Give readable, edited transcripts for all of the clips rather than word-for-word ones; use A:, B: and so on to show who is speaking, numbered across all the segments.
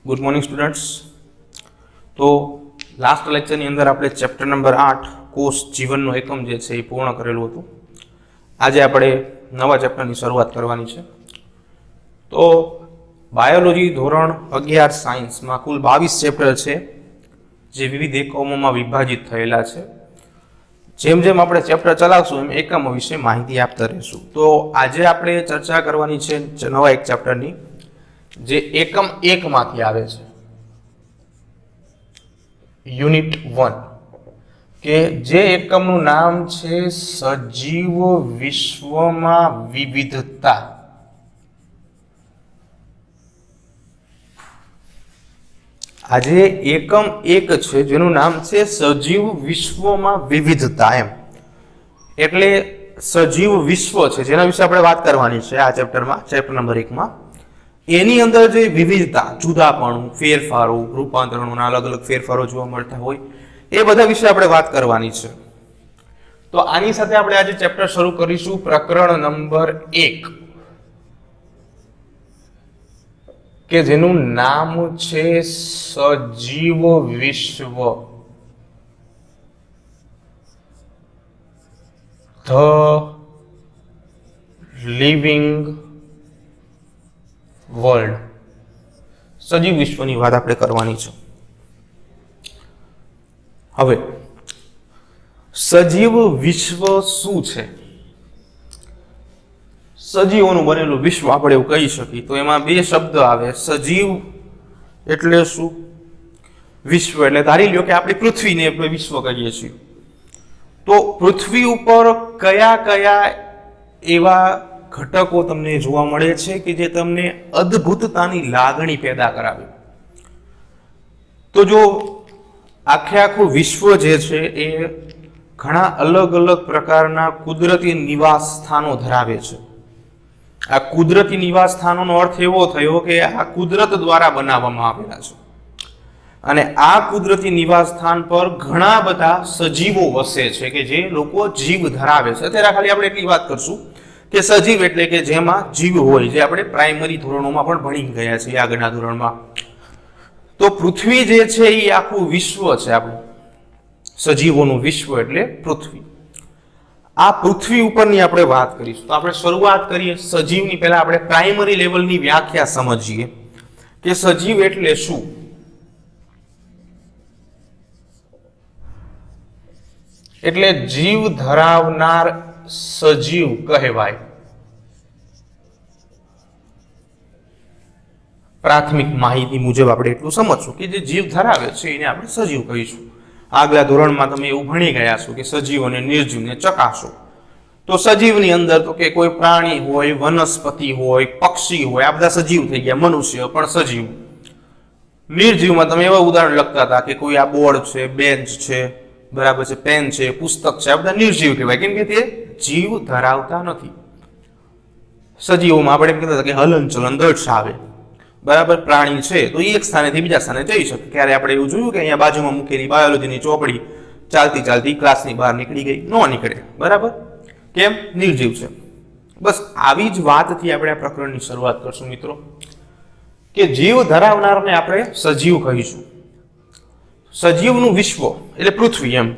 A: Good morning students. तो last lecture अंदर આપણે ચેપ્ટર નંબર 8 કોષ જીવનનો એકમ જે છે એ પૂર્ણ કરેલું હતું। આજે આપણે નવા ચેપ્ટરની શરૂઆત કરવાની છે। તો બાયોલોજી ધોરણ 11 સાયન્સમાં કુલ 22 ચેપ્ટર છે જે વિવિધ એકમોમાં વિભાજિત થયેલા છે। જેમ જેમ આપણે ચેપ્ટર ચલાવશું એમ એકમ વિશે માહિતી આપતા રહીશું। તો આજે આપણે ચર્ચા કરવાની છે નવા એક ચેપ્ટરની જે એકમ 1 માંથી આવે છે, યુનિટ 1 કે જે એકમનું નામ છે સજીવ વિશ્વમાં વિવિધતા। આજે એકમ 1 છે જેનું નામ છે સજીવ વિશ્વમાં વિવિધતા। એમ એટલે સજીવ વિશ્વ છે જેના વિશે આપણે વાત કરવાની છે આ ચેપ્ટરમાં, ચેપ્ટર નંબર 1 માં। એની અંદર જે વિવિધતા, જુદાપણું, ફેરફારો, રૂપાંતરણોના અલગ અલગ ફેરફારો જોવા મળતા હોય એ બધા વિશે આપણે વાત કરવાની છે। તો આની સાથે આપણે આજે ચેપ્ટર શરૂ કરીશું પ્રકરણ નંબર 1 કે જેનું નામ છે સજીવ વિશ્વ, ધ લિવિંગ વર્લ્ડ। સજીવ વિશ્વની વાત આપણે કરવાની છે। હવે સજીવ વિશ્વ શું છે? સજીવોનું બનેલું વિશ્વ આપણે એવું કહી શકીએ તો એમાં બે શબ્દ આવે। સજીવ એટલે શું? વિશ્વ એટલે ધારી લ્યો કે આપણી પૃથ્વીને આપણે વિશ્વ કહીએ છીએ। તો પૃથ્વી ઉપર કયા કયા એવા ઘટકો તમને જોવા મળે છે કે જે તમને અદ્ભુતતાની લાગણી પેદા કરાવે? તો જો આખે આખું વિશ્વ જે છે એ ઘણા અલગ અલગ પ્રકારના કુદરતી નિવાસ સ્થાનો ધરાવે છે। આ કુદરતી નિવાસ સ્થાનોનો અર્થ એવો થયો કે આ કુદરત દ્વારા બનાવવામાં આવેલા છે અને આ કુદરતી નિવાસ સ્થાન પર ઘણા બધા સજીવો વસે છે કે જે લોકો જીવ ધરાવે છે। અત્યારે ખાલી આપણે એટલી વાત કરશું કે સજીવ એટલે કે જેમાં જીવ હોય, જે આપણે પ્રાઇમરી ધોરણોમાં પણ ભણી ગયા છીએ આગળના ધોરણમાં। તો પૃથ્વી જે છે એ આખું વિશ્વ છે આપણું, સજીવોનું વિશ્વ એટલે પૃથ્વી। આ પૃથ્વી ઉપરની આપણે વાત કરીશું। તો આપણે શરૂઆત કરીએ સજીવની। પહેલા આપણે પ્રાઇમરી લેવલની વ્યાખ્યા સમજીએ કે સજીવ એટલે શું। એટલે જીવ ધરાવનાર સજીવ કહેવાય। પ્રાથમિક માહિતી મુજબ આપણે એટલું સમજશું કે જે જીવ ધરાવે છે એને આપણે સજીવ કહીશું। આગલા ધોરણમાં તમે એવું ભણી ગયા છો કે સજીવ અને નિર્જીવને ચકાસો। તો સજીવની અંદર તો કે કોઈ પ્રાણી હોય, વનસ્પતિ હોય, પક્ષી હોય, આ બધા સજીવ થઈ ગયા। મનુષ્ય પણ સજીવ। નિર્જીવમાં તમે એવા ઉદાહરણ લખતા હતા કે કોઈ આ બોર્ડ છે, બેન્ચ છે, બરાબર છે, પેન છે, પુસ્તક છે, આ બધા નિર્જીવ કહેવાય કેમ કે તે જીવ ધરાવતા નથી। સજીવોમાં આપણે એમ કહેતા હતા કે હલનચલન દર્શાવે, બરાબર। પ્રાણી છે તો એ એક સ્થાનેથી બીજા સ્થાને જઈ શકે। ક્યારે આપણે એવું જોયું કે અહીંયા બાજુમાં મૂકેલી બાયોલોજીની ચોપડી ચાલતી ચાલતી ક્લાસની બહાર નીકળી ગઈ? ન નીકળે, બરાબર। કેમ? નિર્જીવ છે। બસ આવી જ વાતથી આપણે આ પ્રકરણની શરૂઆત કરશું મિત્રો, કે જીવ ધરાવનારને આપણે સજીવ કહીશું। સજીવનું વિશ્વ એટલે પૃથ્વી। એમ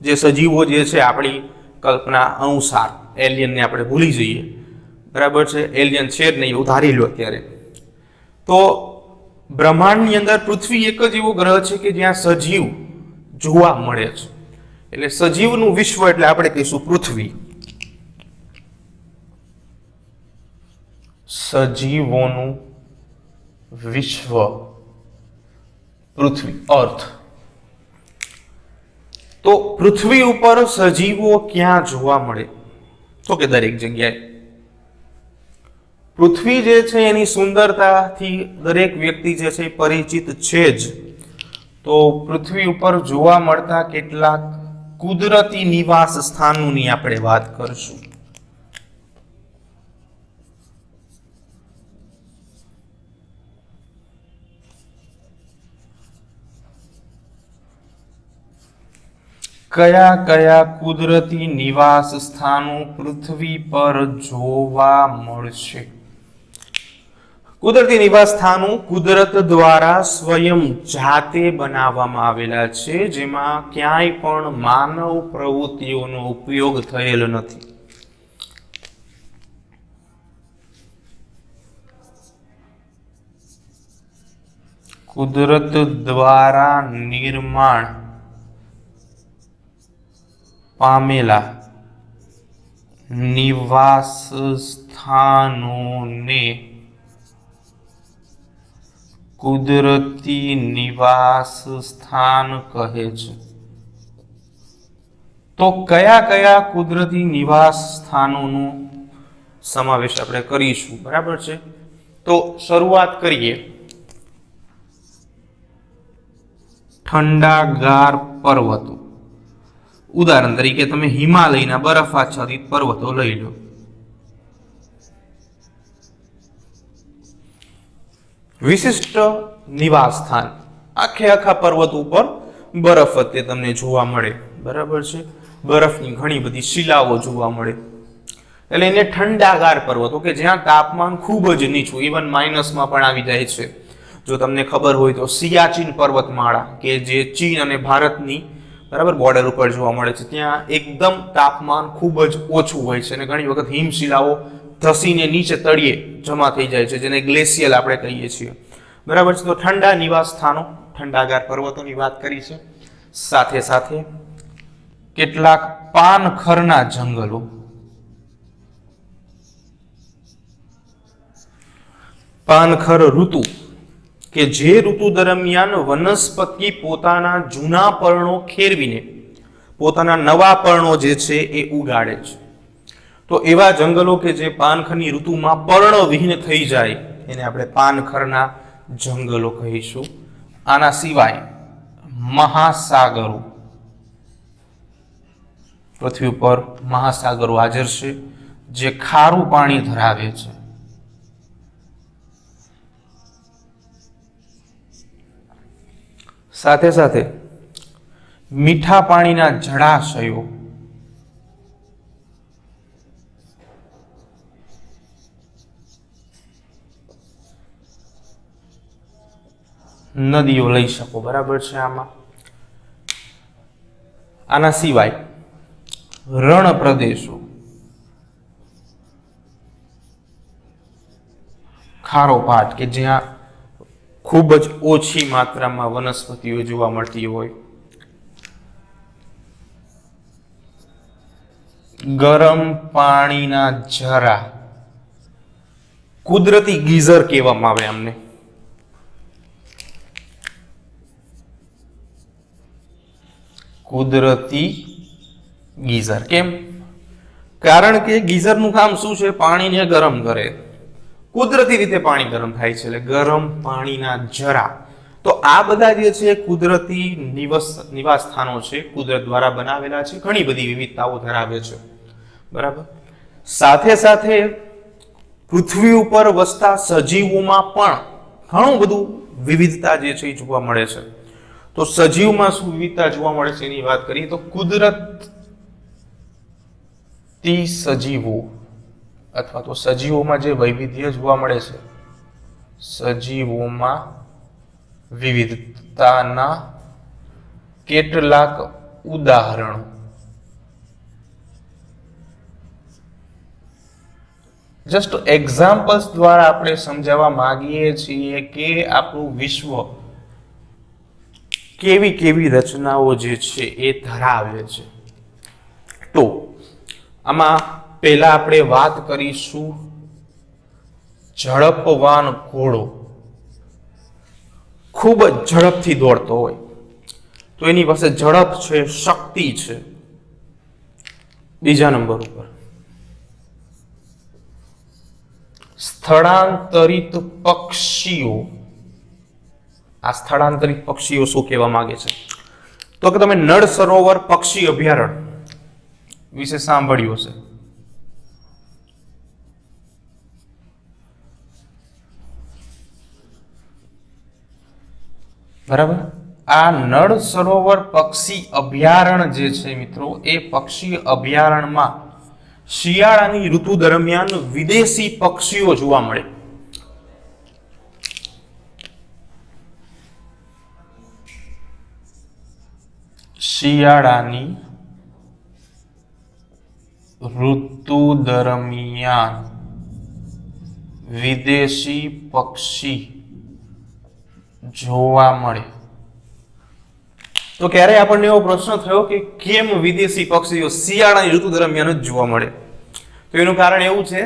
A: જે સજીવો જે છે આપણી કલ્પના અનુસાર, એલિયનને આપણે ભૂલી જઈએ, બરાબર છે, એલિયન છે જ નહીં એવું ધારી લો અત્યારે। તો બ્રહ્માંડની અંદર પૃથ્વી એક જ એવો ગ્રહ છે કે જ્યાં સજીવ જોવા મળે છે। એટલે સજીવનું વિશ્વ એટલે આપણે કહીશું પૃથ્વી। સજીવોનું વિશ્વ પૃથ્વી, અર્થ। તો પૃથ્વી ઉપર સજીવો ક્યાં જોવા મળે? તો કે દરેક જગ્યાએ। પૃથ્વી જે છે એની સુંદરતાથી દરેક વ્યક્તિ જે છે પરિચિત છે જ। તો પૃથ્વી ઉપર જોવા મળતા કેટલાક કુદરતી નિવાસ સ્થાનોની આપણે વાત કરશું। કયા કયા કુદરતી નિવાસ સ્થાનો પૃથ્વી પર જોવા મળશે? કુદરતી નિવાસ સ્થાનો કુદરત દ્વારા સ્વયં જાતે બનાવવામાં આવેલા છે, જેમાં ક્યાંય પણ માનવ પ્રવૃત્તિઓનો ઉપયોગ થયેલ નથી. કુદરત દ્વારા નિર્માણ પામેલા નિવાસ સ્થાનોને કુદરતી નિવાસ સ્થાન કહે છે. તો કયા કયા કુદરતી નિવાસ સ્થાનોનો સમાવેશ આપણે કરીશું, બરાબર છે? તો શરૂઆત કરીએ. ઠંડાગાર પર્વતો, ઉદાહરણ તરીકે તમે હિમાલયના બરફાચ્છાદિત પર્વતો લઈ લો. વિશિષ્ટ નિવાસ સ્થાન, આખે આખા પર્વત ઉપર બરફ તે તમને જોવા મળે, બરાબર છે? બરફની ઘણી બધી શિલાઓ જોવા મળે, એટલે એને ઠંડાગાર પર્વતો, કે જ્યાં તાપમાન ખૂબ જ નીચું, ઇવન માઇનસમાં પણ આવી જાય છે. જો તમને ખબર હોય તો સિયાચીન પર્વતમાળા, કે જે ચીન અને ભારતની બરાબર બોર્ડર ઉપર જોવા મળે છે, ત્યાં એકદમ તાપમાન ખૂબ જ ઓછું હોય છે અને ઘણી વખત હિમશિલાઓ ધસીને નીચે તળિયે જમા થઈ જાય છે, જેને ગ્લેશિયલ આપણે કહીએ છીએ, બરાબર છે? તો ઠંડા નિવાસ સ્થાનો, ઠંડાગાર પર્વતોની વાત કરી છે. સાથે સાથે કેટલાક પાનખરના જંગલો, પાનખર ઋતુ, કે જે ઋતુ દરમિયાન વનસ્પતિ પોતાના જૂના પર્ણો ખેરવીને પોતાના નવા પર્ણો જે છે એ ઉગાડે છે. તો એવા જંગલો કે જે પાનખરની ઋતુમાં પર્ણવિહીન થઈ જાય, એને આપણે પાનખરના જંગલો કહીશું. આના સિવાય મહાસાગરો, પૃથ્વી ઉપર મહાસાગરો હાજર છે જે ખારું પાણી ધરાવે છે. સાથે સાથે મીઠા પાણીના જળાશયો, નદીઓ લઈ શકો, બરાબર છે? આના સિવાય રણ પ્રદેશો, ખારો પાટ, કે જ્યાં ખૂબ જ ઓછી માત્રામાં વનસ્પતિઓ જોવા મળતી હોય. ગરમ પાણીના ઝરા, કુદરતી ગીઝર કહેવામાં આવે અમને. કુદરતી ગીઝર કેમ? કારણ કે ગીઝરનું કામ શું છે? પાણીને ગરમ કરે. કુદરતી રીતે પાણી ગરમ થાય છે, એટલે ગરમ પાણીના ઝરા. તો આ બધા જે છે કુદરતી નિવાસ સ્થાનો છે, કુદરત દ્વારા બનાવેલા છે, ઘણી બધી વિવિધતાઓ ધરાવે છે, બરાબર? સાથે સાથે પૃથ્વી ઉપર વસતા સજીવોમાં પણ ઘણું બધું વિવિધતા જે છે એ જોવા મળે છે. તો સજીવમાં શું વિવિધતા જોવા મળે છે એની વાત કરીએ તો કુદરતી સજીવો અથવા તો સજીવોમાં જે વૈવિધ્ય જોવા મળે છે, સજીવોમાં વિવિધતાના કેટલાક ઉદાહરણો. જસ્ટ એક્ઝામ્પલ્સ દ્વારા આપણે સમજાવવા માંગીએ છીએ કે આપણું વિશ્વ કેવી કેવી રચનાઓ જે છે એ ધરાવે છે. તો આમાં પહેલા આપણે વાત કરીશું ઝડપવાન ઘોડો. ખૂબ જ ઝડપથી દોડતો હોય તો એની પાસે ઝડપ છે, શક્તિ છે. બીજા નંબર ઉપર સ્થળાંતરિત પક્ષીઓ. આ સ્થળાંતરિત પક્ષીઓ શું કહેવા માંગે છે? તો કે તમે નળ સરોવર પક્ષી અભયારણ્ય વિશે સાંભળ્યું હશે. બરાબર? આ નળ સરોવર પક્ષી અભયારણ્ય જે છે મિત્રો, એ પક્ષી અભયારણ્યમાં શિયાળાની ઋતુ દરમિયાન વિદેશી પક્ષીઓ જોવા મળે. શિયાળાની ઋતુ દરમિયાન વિદેશી પક્ષી જોવા મળે. તો ક્યારે આપણને એવો પ્રશ્ન થયો કે કેમ વિદેશી પક્ષીઓ શિયાળાની ઋતુ દરમિયાન જ જોવા મળે? તો એનું કારણ એવું છે,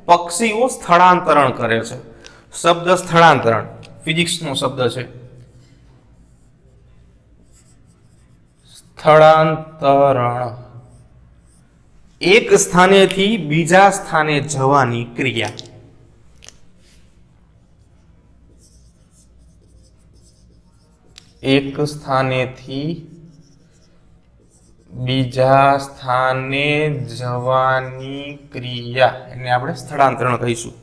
A: પક્ષીઓ સ્થળાંતરણ કરે છે. શબ્દ સ્થળાંતરણ ફિઝિક્સનો શબ્દ છે. સ્થળાંતરણ એક સ્થાનેથી બીજા સ્થાને જવાની ક્રિયા. એક સ્થાનેથી બીજા સ્થાને જવાની ક્રિયા એને આપણે સ્થળાંતરણ કહીશું.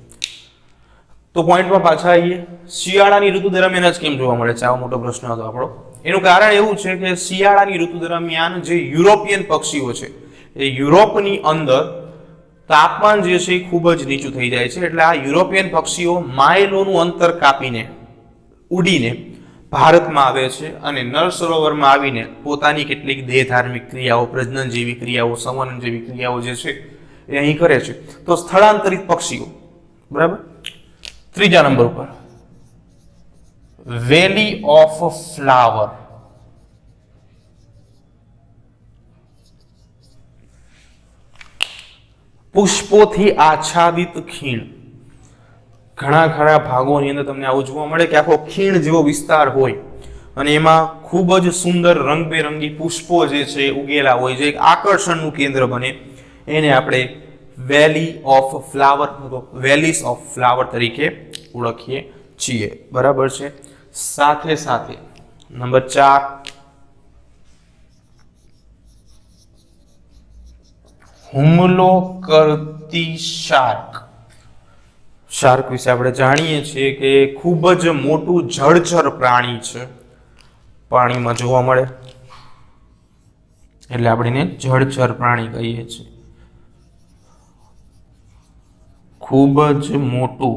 A: તો પોઈન્ટમાં પાછા આવીએ. શિયાળાની ઋતુ દરમિયાન જ કેમ જોવા મળે છે? આવો મોટો પ્રશ્ન હતો આપણો. એનું કારણ એવું છે કે શિયાળાની ઋતુ દરમિયાન જે યુરોપિયન પક્ષીઓ છે એ યુરોપની અંદર તાપમાન જે છે એ ખૂબ જ નીચું થઈ જાય છે. એટલે આ યુરોપિયન પક્ષીઓ માઇલોનું અંતર કાપીને ઉડીને ભારતમાં આવે છે અને નળ સરોવરમાં આવીને પોતાની કેટલીક દેહ ધાર્મિક ક્રિયાઓ, પ્રજનન જેવી ક્રિયાઓ, સંવહન જેવી ક્રિયાઓ જે છે એ અહીં કરે છે. તો સ્થળાંતરિત પક્ષીઓ. બરાબર. ત્રીજા નંબર ઉપર વેલી ઓફ ફ્લાવર. પુષ્પોથી આચ્છાદિત ખીણ. ઘણા ખરા ભાગોની અંદર તમને આવું જોવા મળે કે આખો ખીણ જેવો વિસ્તાર હોય અને એમાં ખૂબ જ સુંદર રંગબેરંગી પુષ્પો જે છે ઉગેલા હોય, જે એક આકર્ષણનું કેન્દ્ર બને. એને આપણે વેલી ઓફ ફ્લાવર, વેલીસ ઓફ ફ્લાવર તરીકે ઓળખીએ છીએ. બરાબર છે. સાથે સાથે નંબર 4 હુમલો કરતી શાર્ક. શાર્ક વિશે આપણે જાણીએ છીએ કે ખૂબ જ મોટું જળચર પ્રાણી છે, પાણીમાં જોવા મળે એટલે આપણે એને જળચર પ્રાણી કહીએ છીએ. ખૂબ જ મોટું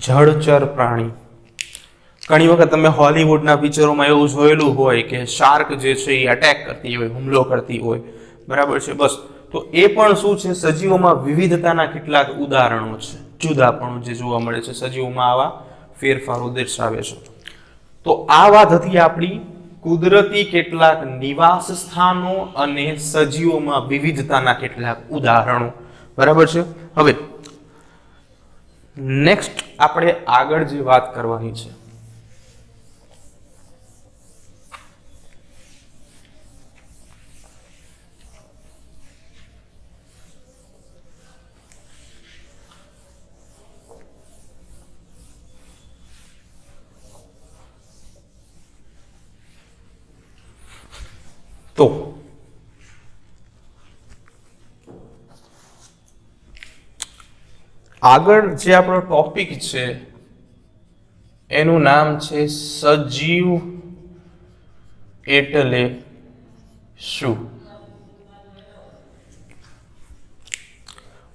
A: જળચર પ્રાણી. ઘણી વખત તમે હોલીવુડના પિક્ચરોમાં એવું જોયેલું હોય કે શાર્ક જે છે એ અટેક કરતી હોય, હુમલો કરતી હોય. બરાબર છે. બસ તો એ પણ શું છે, સજીવોમાં વિવિધતાના કેટલાક ઉદાહરણો છે. જુદાપણું જે જોવા મળે છે સજીવોમાં, આવા ફેરફારો દર્શાવે છે. તો આ વાત હતી આપણી કુદરતી કેટલાક નિવાસ સ્થાનો અને સજીવોમાં વિવિધતાના કેટલાક ઉદાહરણો. બરાબર છે. હવે નેક્સ્ટ આપણે આગળ જે વાત કરવાની છે તો આગળ જે આપણો ટોપિક છે એનું નામ છે સજીવ એટલે શું.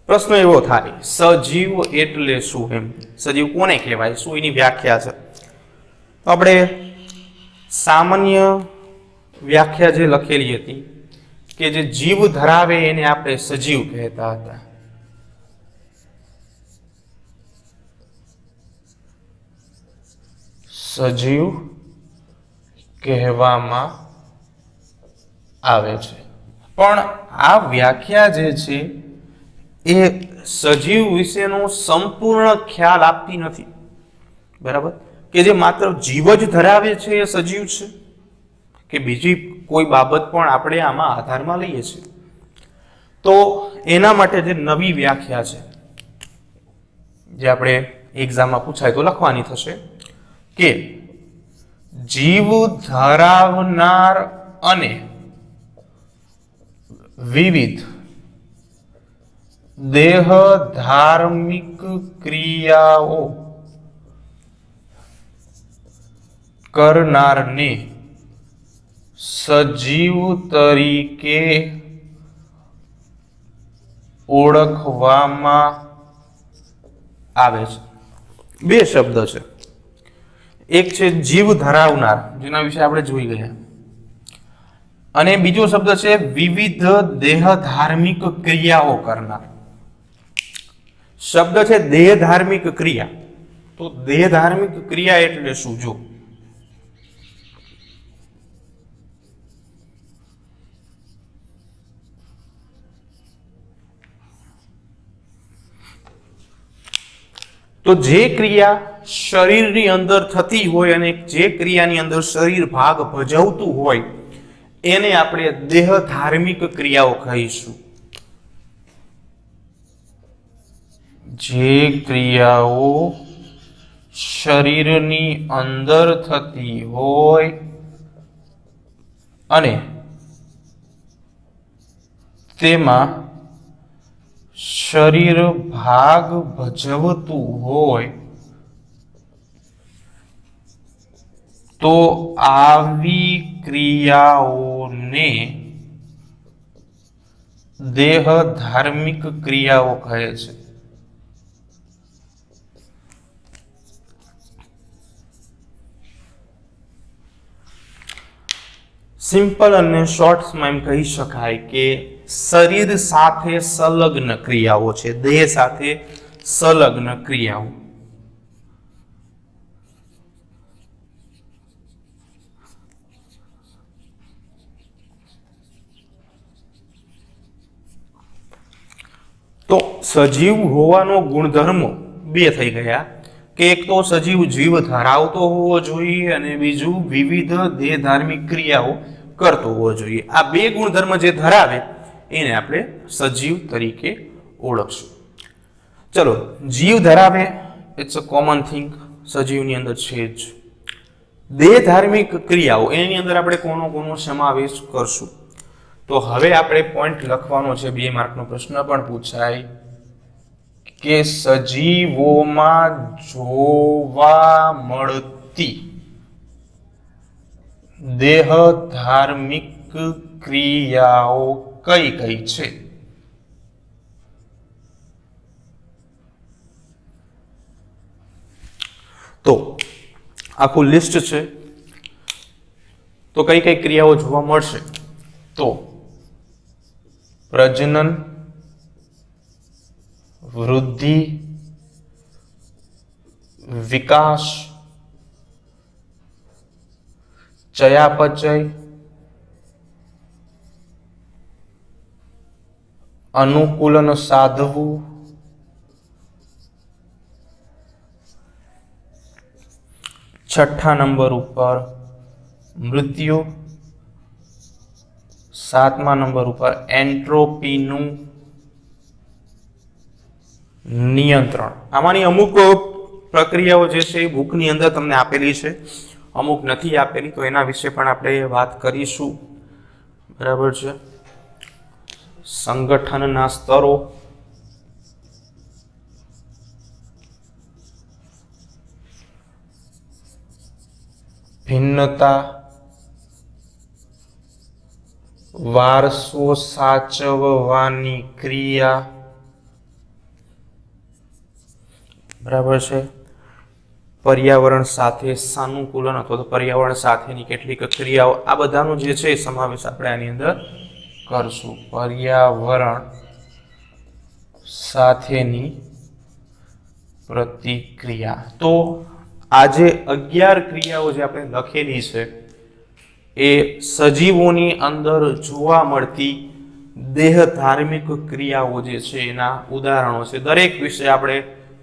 A: પ્રશ્ન એવો થાય, સજીવ એટલે શું? એમ સજીવ કોને કહેવાય, શું એની વ્યાખ્યા છે? તો આપણે સામાન્ય વ્યાખ્યા જે લખેલી હતી કે જે જીવ ધરાવે એને આપણે સજીવ કહેતા હતા. સજીવ કહેવામાં આવે છે. પણ આ વ્યાખ્યા જે છે એ સજીવ વિશેનો સંપૂર્ણ ખ્યાલ આપતી નથી. બરાબર. કે જે માત્ર જીવ જ ધરાવે છે એ સજીવ છે કે બીજી કોઈ બાબત પણ આપણે આમાં આધારમાં લઈએ છીએ. તો એના માટે જે નવી વ્યાખ્યા છે જે આપણે એક્ઝામમાં પૂછાય તો લખવાની થશે કે જીવ ધરાવનાર અને વિવિધ દેહ ધાર્મિક ક્રિયાઓ કરનારને સજીવ તરીકે ઓળખવામાં આવે છે. બે શબ્દ છે. એક છે જીવ ધરાવનાર, જેના વિશે આપણે જોઈ ગયા, અને બીજો શબ્દ છે વિવિધ દેહ ધાર્મિક ક્રિયાઓ કરનાર. શબ્દ છે દેહ ધાર્મિક ક્રિયા. તો દેહ ધાર્મિક ક્રિયા એટલે શું? જો તો જે ક્રિયા શરીરની અંદર થતી હોય અને જે ક્રિયાની અંદર શરીર ભાગ ભજવતું હોય એને આપણે દેહ ધાર્મિક ક્રિયાઓ કહીશું. જે ક્રિયાઓ શરીરની અંદર થતી હોય અને તેમાં શરીર ભાગ ભજવતું હોય તો આવી ક્રિયાઓને દેહ ધાર્મિક ક્રિયાઓ કહે છે. સિમ્પલ અને શોર્ટ્સમાં એમ કહી શકાય કે શરીર સાથે સંલગ્ન ક્રિયાઓ છે, દેહ સાથે સંલગ્ન ક્રિયાઓ. તો સજીવ હોવાનો ગુણધર્મો બે થઈ ગયા કે એક તો સજીવ જીવ ધરાવતો હોવો જોઈએ અને બીજું વિવિધ દેહ ધાર્મિક ક્રિયાઓ કરતો હોવો જોઈએ. આ બે ગુણધર્મ જે ધરાવે એને આપણે સજીવ તરીકે ઓળખશું. ચલો, જીવ ધરાવે ઇટ્સ અ કોમન થિંગ, સજીવની અંદર છે જ. દેહ ધાર્મિક ક્રિયાઓ એની અંદર આપણે કોનો સમાવેશ કરશું? તો હવે આપણે પોઈન્ટ લખવાનો છે, 2 માર્કનો પ્રશ્ન પણ પૂછાય કે સજીવોમાં જોવા મળતી દેહ ધાર્મિક ક્રિયાઓ કઈ કઈ છે? તો આખું લિસ્ટ છે. તો કઈ કઈ ક્રિયાઓ જોવા મળશે? તો પ્રજનન, વૃદ્ધિ, વિકાસ, ચયાપચય, અનુકૂલન સાધવું, છઠ્ઠા નંબર ઉપર મૃત્યુ, 7મા નંબર ઉપર એન્ટ્રોપીનું નિયંત્રણ. આમાંની અમુક પ્રક્રિયાઓ જે છે એ બુકની અંદર તમને આપેલી છે, અમુક નથી આપેલી, તો એના વિશે પણ આપણે વાત કરીશું. બરાબર છે. સંગઠનના સ્તરો, ભિન્નતા, વારસો સાચવવાની ક્રિયા, બરાબર છે, પર્યાવરણ સાથે સાનુકૂલન અથવા તો પર્યાવરણ સાથેની કેટલીક ક્રિયાઓ, આ બધાનો જે છે એ સમાવેશ આપણે આની અંદર કરશું. પર્યાવરણ સાથેની પ્રતિક્રિયા. તો આજે 11 ક્રિયાઓ જે આપણે લખેલી છે એ સજીવોની અંદર જોવા મળતી દેહ ધાર્મિક ક્રિયાઓ જે છે એના ઉદાહરણો છે. દરેક વિશે આપણે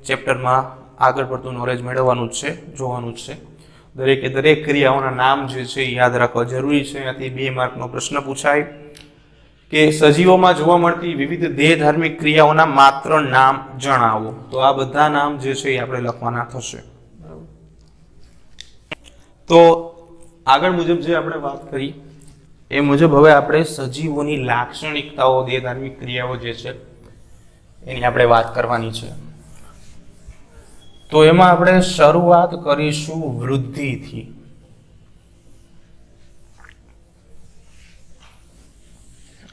A: ચેપ્ટરમાં આગળ પડતું નોલેજ મેળવવાનું જ છે, જોવાનું જ છે. દરેકે દરેક ક્રિયાઓના નામ જે છે એ યાદ રાખવા જરૂરી છે. એનાથી 2 માર્કનો પ્રશ્ન પૂછાય કે સજીવોમાં જોવા મળતી વિવિધ દેહ ધાર્મિક ક્રિયાઓના માત્ર નામ જણાવો. તો આ બધા નામ જે છે એ આપણે લખવાના થશે. તો આગળ મુજબ જે આપણે વાત કરી એ મુજબ હવે આપણે સજીવોની લાક્ષણિકતાઓ, દેહ ધાર્મિક ક્રિયાઓ જે છે એની આપણે વાત કરવાની છે. તો એમાં આપણે શરૂઆત કરીશું વૃદ્ધિથી.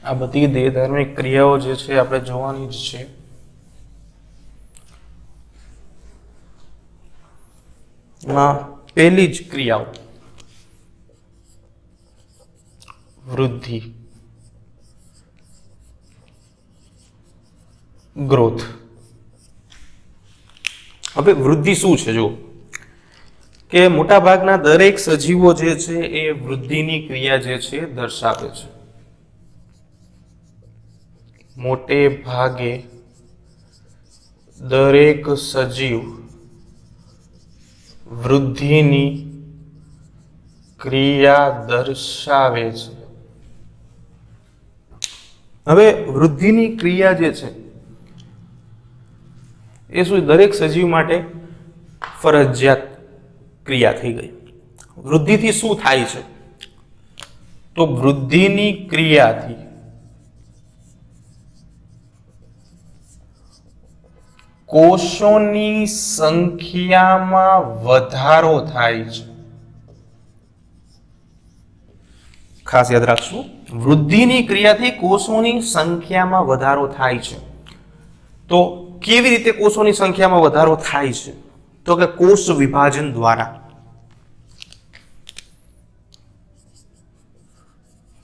A: આ બધી દેહ ધાર્મિક ક્રિયાઓ જે છે આપણે જોવાની જ છે. પહેલી જ ક્રિયાઓ વૃદ્ધિ, ગ્રોથ. હવે વૃદ્ધિ શું છે? જો કે મોટા ભાગના દરેક સજીવો જે છે એ વૃદ્ધિની ક્રિયા જે છે દર્શાવે છે. મોટે ભાગે દરેક સજીવ વૃદ્ધિની ક્રિયા દર્શાવે છે. હવે વૃદ્ધિની ક્રિયા જે છે એ શું દરેક સજીવ માટે ફરજિયાત ક્રિયા થઈ ગઈ. વૃદ્ધિથી શું થાય છે? તો વૃદ્ધિની ક્રિયાથી કોષોની સંખ્યામાં વધારો થાય છે. ખાસ યાદ રાખશું, વૃદ્ધિની ક્રિયાથી કોષોની સંખ્યામાં વધારો થાય છે. તો કેવી રીતે કોષોની સંખ્યામાં વધારો થાય છે? તો કે કોષ વિભાજન દ્વારા.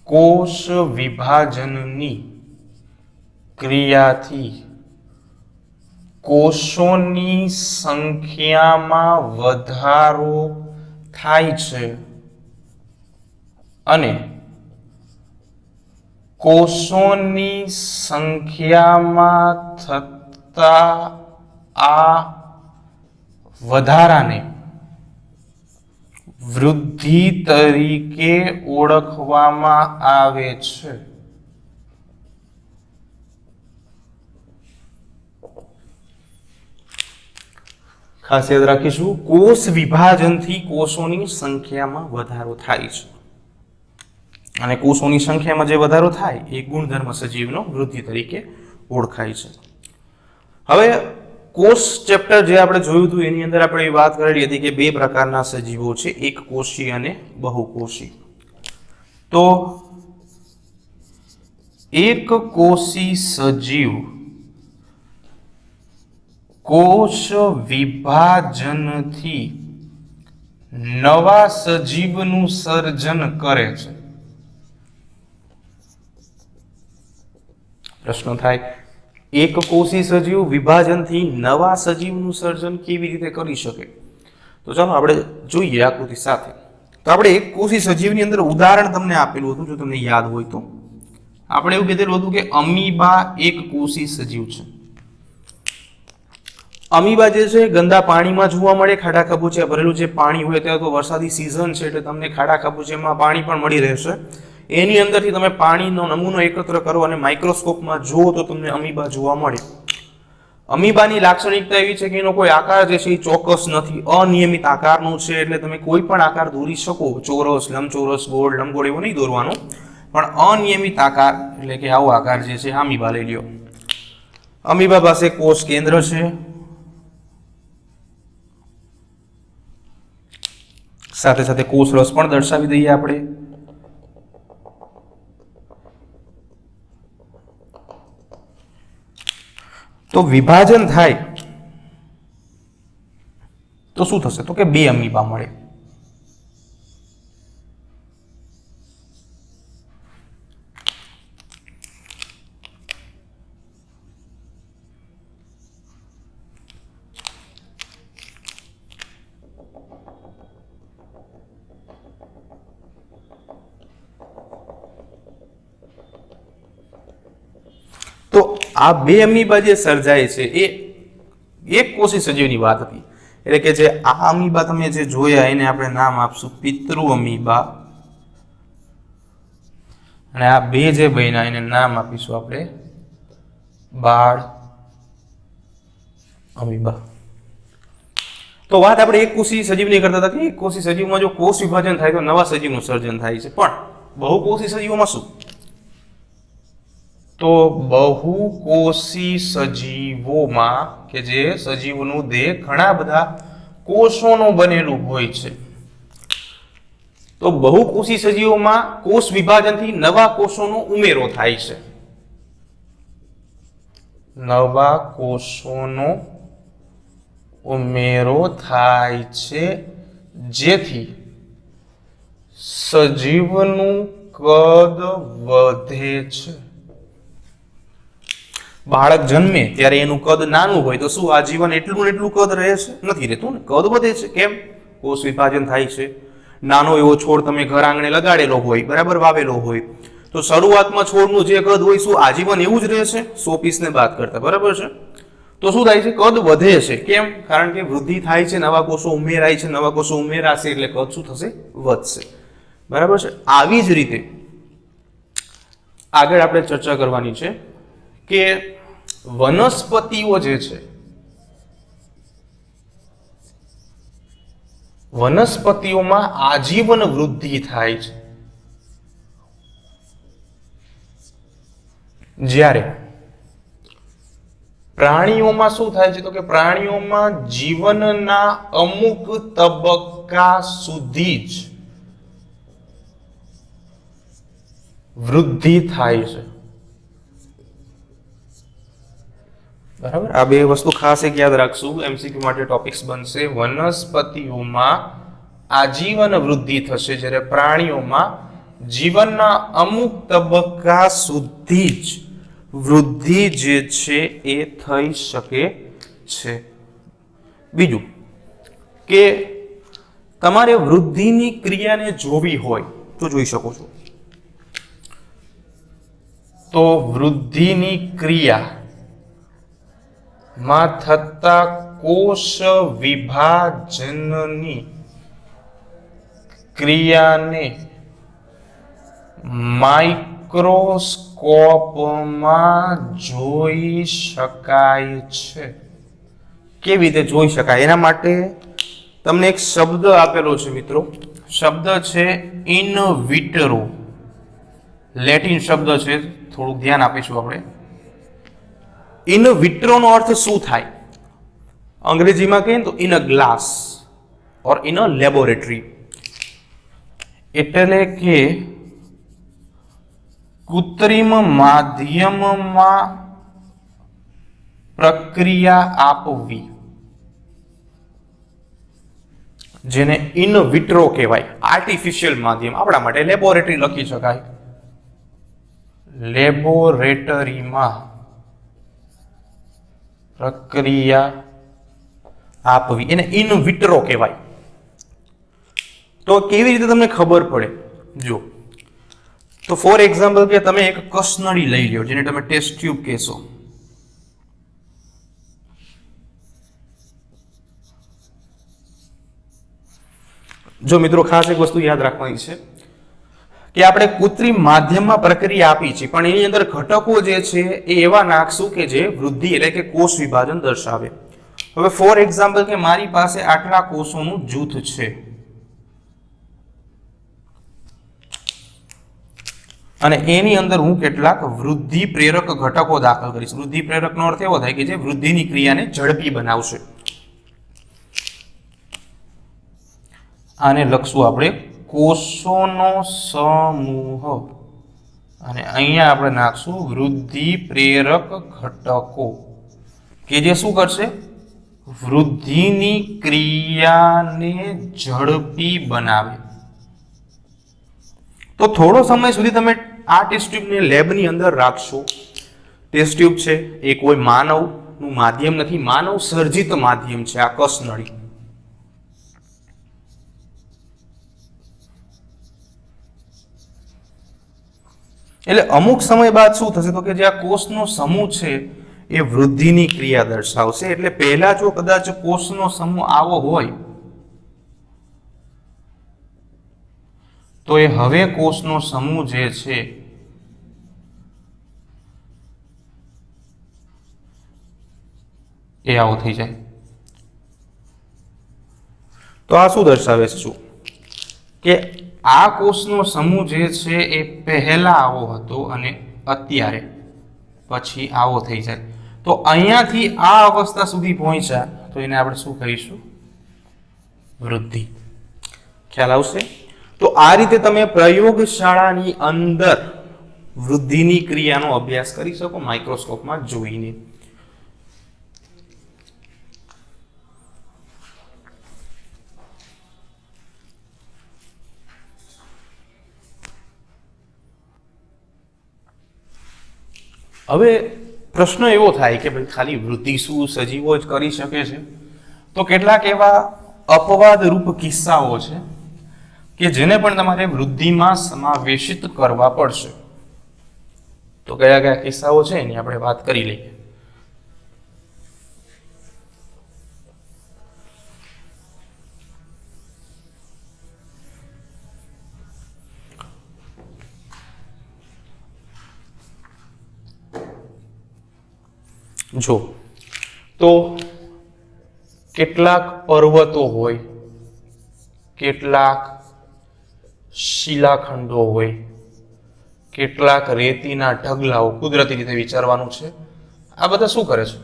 A: કોષ વિભાજનની ક્રિયાથી કોષોની સંખ્યામાં વધારો થાય છે અને કોષોની સંખ્યામાં થતા આ વધારાને વૃદ્ધિ તરીકે ઓળખવામાં આવે છે. ખાસ યાદ રાખીશું, કોષ વિભાજનથી કોષોની સંખ્યામાં વધારો થાય છે અને કોષોની સંખ્યામાં જે વધારો થાય એ ગુણધર્મ સજીવનો વૃદ્ધિ તરીકે ઓળખાય છે. હવે કોષ ચેપ્ટર જે આપણે જોયું હતું એની અંદર આપણે વાત કરેલી હતી કે બે પ્રકારના સજીવો છે, એક કોષી અને બહુકોષી. તો એક કોષી સજીવ કોષ વિભાજનથી નવા સજીવનું સર્જન કરે છે. પ્રશ્ન થાય, એક કોષી સજીવ વિભાજનથી નવા સજીવનું સર્જન કેવી રીતે કરી શકે? તો ચાલો આપણે જોઈએ આકૃતિ સાથે. તો આપણે એક કોષી સજીવની અંદર ઉદાહરણ તમને આપેલું હતું, જો તમને યાદ હોય તો આપણે એવું કીધેલું હતું કે અમીબા એક કોષી સજીવ છે. અમીબા જે છે ગંદા પાણીમાં જોવા મળે, ખાડા ખાબોચિયા ભરેલું જે પાણી હોય ત્યારે તો વરસાદી સિઝન છે એટલે તમને ખાડા ખાબોચિયામાં પાણી પણ મળી રહેશે. એની અંદરથી તમે પાણીનો નમૂનો એકત્ર કરો અને માઇક્રોસ્કોપમાં જુઓ તો તમને અમીબા જોવા મળે. અમીબાની લાક્ષણિકતા એવી છે કે એનો કોઈ આકાર જે છે એ ચોક્કસ નથી, અનિયમિત આકારનું છે. એટલે તમે કોઈ પણ આકાર દોરી શકો, ચોરસ, લંબચોરસ, ગોળ, લંબગોળ એવો નહીં દોરવાનો, પણ અનિયમિત આકાર એટલે કે આવો આકાર જે છે અમીબા લઈ લ્યો. અમીબા પાસે કોષ કેન્દ્ર છે, સાથે સાથે કોષ રસ પણ દર્શાવી દઈએ આપણે. તો વિભાજન થાય તો શું થશે? તો કે બે અમીબા મળે. તો આ બે અમીબા જે સર્જાય છે એ એક કોષી સજીવની વાત હતી. એટલે કે જે આ અમીબા તમે જે જોયા એને આપણે નામ આપશું પિતૃ અમીબા, અને આ બે જે બન્યા એને નામ આપીશું આપણે બાળ અમીબા. તો વાત આપણે એક કોષી સજીવની કરતા હતા કે એક કોષી સજીવમાં જો કોષ વિભાજન થાય તો નવા સજીવનું સર્જન થાય છે. પણ બહુકોષી સજીવોમાં શું? તો બહુકોષી સજીવોમાં કે જે સજીવનું દેહ ઘણા બધા કોષોનું બનેલું હોય છે, તો બહુકોષી સજીવોમાં કોષ વિભાજનથી નવા કોષોનો ઉમેરો થાય છે. નવા કોષોનો ઉમેરો થાય છે જેથી સજીવનું કદ વધે છે. બાળક જન્મે ત્યારે એનું કદ નાનું હોય તો શું આજીવન એટલું ને એટલું કદ રહે છે? નથી રહેતું ને, કદ વધે છે. કેમ? કોષ વિભાજન થાય છે. નાનો એવો છોડ તમે ઘર આંગણે લગાડેલો હોય, બરાબર, વાવેલો હોય, તો શરૂઆતમાં છોડનું જે કદ હોય શું આજીવન એવું જ રહે છે? 100 પીસને બાદ કરતા, બરાબર છે? તો શું થાય છે? કદ વધે છે. કેમ? કારણ કે વૃદ્ધિ થાય છે, નવા કોષો ઉમેરાય છે, નવા કોષો ઉમેરાશે એટલે કદ શું થશે? વધશે. બરાબર છે? આવી જ રીતે આગળ આપણે ચર્ચા કરવાની છે કે વનસ્પતિઓ જે છે, વનસ્પતિઓમાં આજીવન વૃદ્ધિ થાય છે, જ્યારે પ્રાણીઓમાં શું થાય છે? તો કે પ્રાણીઓમાં જીવનના અમુક તબક્કા સુધી જ વૃદ્ધિ થાય છે. બરાબર, આ બે વસ્તુ ખાસ એક યાદ રાખશું, એમસીક્યુ માટે ટોપિક્સ બનશે. વનસ્પતિઓમાં આજીવન વૃદ્ધિ થશે, જ્યારે પ્રાણીઓમાં જીવનના અમુક તબક્કા સુધી જ વૃદ્ધિ જે છે એ થઈ શકે છે. બીજું કે તમારે વૃદ્ધિની ક્રિયાને જોવી હોય તો જોઈ શકો છો. તો વૃદ્ધિની ક્રિયા માં થતા કોષ વિભાજનની ક્રિયાને માઇક્રોસ્કોપમાં જોઈ શકાય છે. કેવી રીતે જોઈ શકાય? એના માટે તમને એક શબ્દ આપેલો છે મિત્રો. શબ્દ છે ઇન વિટ્રો. લેટિન શબ્દ છે, થોડુંક ધ્યાન આપીશું આપણે. ઇન વિટ્રોનો અર્થ શું થાય? અંગ્રેજીમાં કહીએ તો in a glass or in a laboratory. એટલે કે કૃત્રિમ માધ્યમમાં પ્રક્રિયા આપવી, જેને ઇન વિટ્રો કહેવાય. આર્ટિફિશિયલ માધ્યમ, આપણા માટે લેબોરેટરી લખી શકાય. લેબોરેટરીમાં પ્રક્રિયા આપવી, એને ઇન વિટ્રો કહેવાય. તો કેવી રીતે તમને ખબર પડે? જો, તો ફોર એક્ઝામ્પલ કે તમે એક કસનળી લઈ લો, જેને તમે ટેસ્ટ ટ્યુબ કહેશો. જો મિત્રો, ખાસ એક વસ્તુ યાદ રાખવાની છે કે આપણે કૃત્રિમ માધ્યમમાં પ્રક્રિયા આપી છે, પણ એની અંદર ઘટકો જે છે એ એવા નાખશું કે જે વૃદ્ધિ એટલે કે કોષ વિભાજન દર્શાવે. હવે ફોર એક્ઝામ્પલ કે મારી પાસે આટલા કોષોનું જૂથ છે અને એની અંદર હું કેટલાક વૃદ્ધિ પ્રેરક ઘટકો દાખલ કરીશ. વૃદ્ધિ પ્રેરકનો અર્થ એવો થાય કે જે વૃદ્ધિની ક્રિયાને ઝડપી બનાવશે. આને લખશું આપણે કોષોનો સમૂહ, અને અહીંયા આપણે નાખશું વૃદ્ધિ પ્રેરક ઘટકો કે જે શું કરશે? વૃદ્ધિની ક્રિયાને ઝડપી બનાવે. તો થોડો સમય સુધી તમે આ ટેસ્ટ ટ્યુબને લેબની અંદર રાખશો. ટેસ્ટ ટ્યુબ છે એ કોઈ માનવનું માધ્યમ નથી, માનવ સર્જિત માધ્યમ છે આ કસનળી. એટલે અમુક સમય બાદ શું થશે? તો કે જે આ કોષનો સમૂહ છે એ વૃદ્ધિની ક્રિયા દર્શાવશે. એટલે પહેલા જો કદાચ કોષનો સમૂહ આવો હોય તો એ હવે કોષનો સમૂહ જે છે એ આવો થઈ જાય. તો આ શું દર્શાવે છે? શું કે આ કોષનો સમૂહ જે છે એ પહેલા આવો હતો અને અત્યારે પછી આવો થઈ જાય. તો અહીંયાથી આ અવસ્થા સુધી પહોંચ્યા તો એને આપણે શું કહીશું? વૃદ્ધિ. ખ્યાલ આવશે? તો આ રીતે તમે પ્રયોગશાળાની અંદર વૃદ્ધિની ક્રિયાનો અભ્યાસ કરી શકો માઇક્રોસ્કોપમાં જોઈને. હવે પ્રશ્ન એવો થાય કે ભાઈ ખાલી વૃદ્ધિ શું સજીવો જ કરી શકે છે? તો કેટલાક એવા અપવાદરૂપ કિસ્સાઓ છે કે જેને પણ તમારે વૃદ્ધિમાં સમાવેશિત કરવા પડશે. તો કયા કયા કિસ્સાઓ છે એની આપણે વાત કરી લઈએ. જો તો કેટલાક પર્વતો હોય, કેટલાક શિલાખંડો હોય, કેટલાક રેતીના ઢગલાઓ, કુદરતી રીતે વિચારવાનું છે. આ બધા શું કરે છે?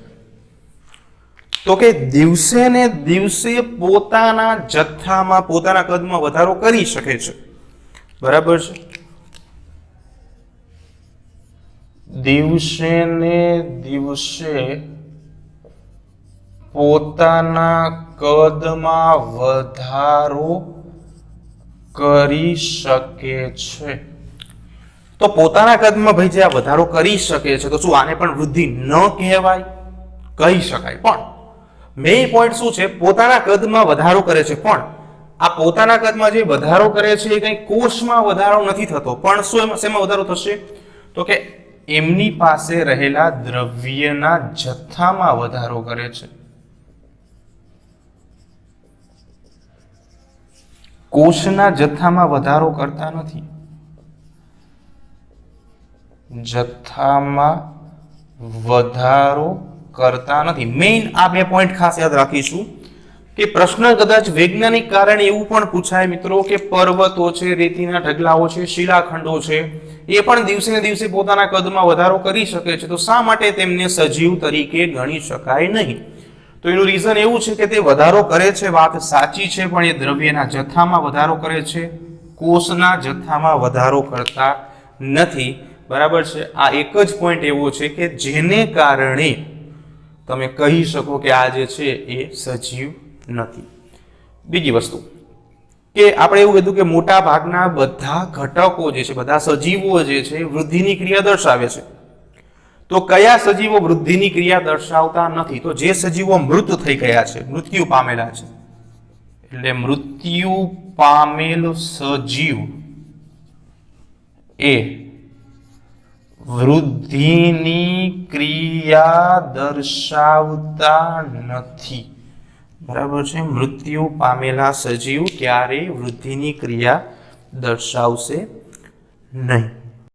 A: તો કે દિવસે ને દિવસે પોતાના જથ્થામાં, પોતાના કદમાં વધારો કરી શકે છે. બરાબર છે? દિવસે ને દિવસે પોતાના કદમાં વધારો કરી શકે છે. તો પોતાના કદમાં ભાઈ જે આ વધારો કરી શકે છે, તો શું આને પણ વૃદ્ધિ ન કહેવાય? કહી શકાય. પણ મેઇન પોઈન્ટ શું છે? પોતાના કદમાં વધારો કરે છે, પણ આ પોતાના કદમાં જે વધારો કરે છે એ કઈ કોષમાં વધારો નથી થતો, પણ શું શેમાં વધારો થશે? તો કે એમની પાસે રહેલા દ્રવ્યના જથ્થામાં વધારો કરે છે. કોષના જથ્થામાં વધારો કરતા નથી, જથ્થામાં વધારો કરતા નથી. મેઇન આ બે પોઈન્ટ ખાસ યાદ રાખીશું કે પ્રશ્ન કદાચ વૈજ્ઞાનિક કારણે એવું પણ પૂછાય મિત્રો કે પર્વતો છે, રેતીના ઢગલાઓ છે, શિલાખંડો છે, એ પણ દિવસે ને દિવસે પોતાના કદમાં વધારો કરી શકે છે, તો શા માટે તેમને સજીવ તરીકે ગણી શકાય નહીં? તો એનું રીઝન એવું છે કે તે વધારો કરે છે, વાત સાચી છે, પણ એ દ્રવ્યના જથ્થામાં વધારો કરે છે, કોષના જથ્થામાં વધારો કરતા નથી. બરાબર છે? આ એક જ પોઈન્ટ એવો છે કે જેને કારણે તમે કહી શકો કે આ જે છે એ સજીવ નથી. બીજી વસ્તુ કે આપણે એવું કીધું કે મોટા ભાગના બધા ઘટકો જે છે, બધા સજીવો જે છે વૃદ્ધિની ક્રિયા દર્શાવે છે. તો કયા સજીવો વૃદ્ધિની ક્રિયા દર્શાવતા નથી? તો જે સજીવો મૃત થઈ ગયા છે, મૃત્યુ પામેલા છે, એટલે મૃત્યુ પામેલ સજીવ એ વૃદ્ધિની ક્રિયા દર્શાવતા નથી. બરાબર છે? મૃત્યુ પામેલા સજીવ ક્યારેય વૃદ્ધિની ક્રિયા દર્શાવશે નહીં.